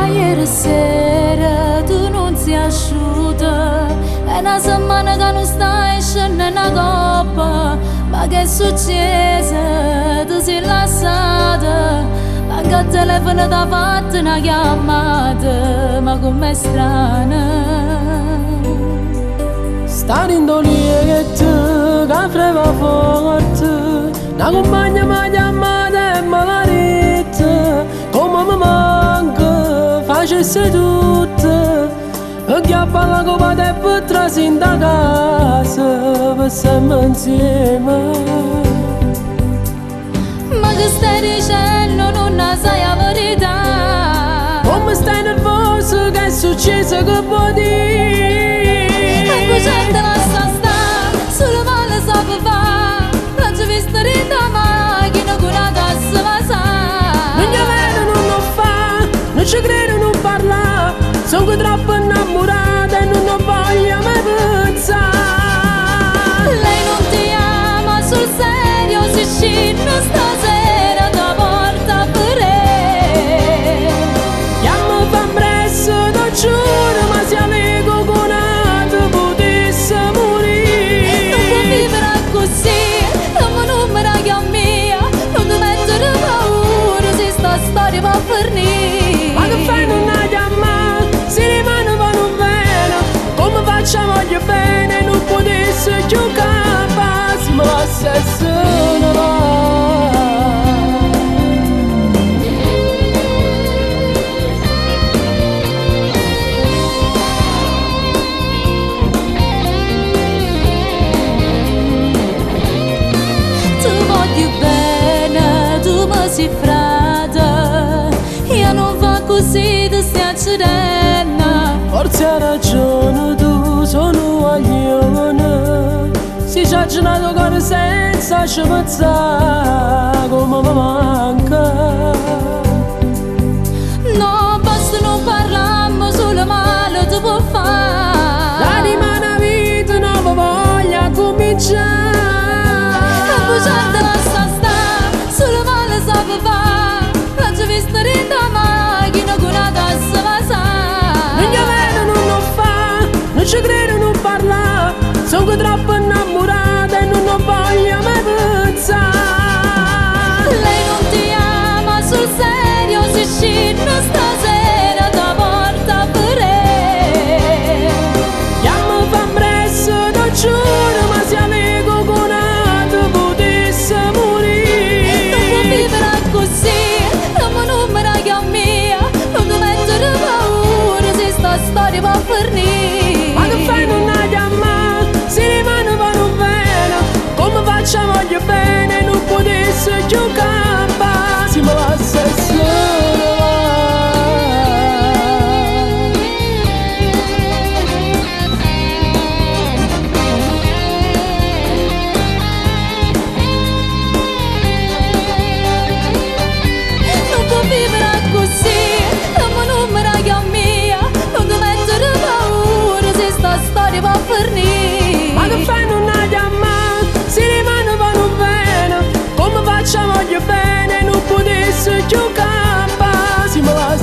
Ieri sera tu non sei asciutta, è una settimana che non stai scendendo una coppa. Ma che è successo? Tu sei lasciata, anche al telefono ti ha fatto una chiamata, ma com'è strana. Stare in dolia che tu, che freva forte, una compagna mi ha chiamata e me l'ha detta, come mi manca, facesse tutto, perché a balla come te per trasì in da casa, per sempre insieme. Ma che stai dicendo, non sai la verità? Come stai nervoso, che è successo, che puoi dire? Gente lascia stare, solo male sa per fare. Non ci ho visto in da macchina con una tassa ma sa. Non gli vedo, non lo fa, non ci credo, non parla. Sono troppo innamorata e non ho voglia mai pensare. Lei non ti ama sul serio, si scende stasera da porta per lei. Chiamo fa presso, non giuro, ma si amico con storia va a finire. Ma che fai non la chiamare? Si rimane vanno bene. Come facciamo voglio bene? Non potesse giocare ma se ne va. Tu voglio bene, tu mi sei frata. Io non fa così, ti stai accedendo. Forse hai ragione tu, sono guaglione. Si ci ha girato cuore senza ci pensare come mi manca. No, basta non parliamo, solo male tu puoi fare. L'anima è una vita, non voglia cominciare. La gente lascia stare, solo male sa per fare. Non ci ho visto in da macchina con una tassa ma sa. Non gli vedo, non lo fa, non ci credo, non parla. Sono troppo innamorata e non ho voglia mai pensare. Lei non ti ama sul serio, si scende stasera da porta per lei. Chiamo fa presso, non giuro, ma si amico con altro potesse morire. Non può vivere così, non me la chiami, non ti mettere paura se sta storia va a finire. Ma che fai non la chiamare? Si rimane vanno bene. Come facciamo voglio bene? Non potesse giocare si me la storia va a finire. Ma che fai non la chiamare? Si rimane vanno bene. Come facciamo voglio bene? Non potesse giocare si me la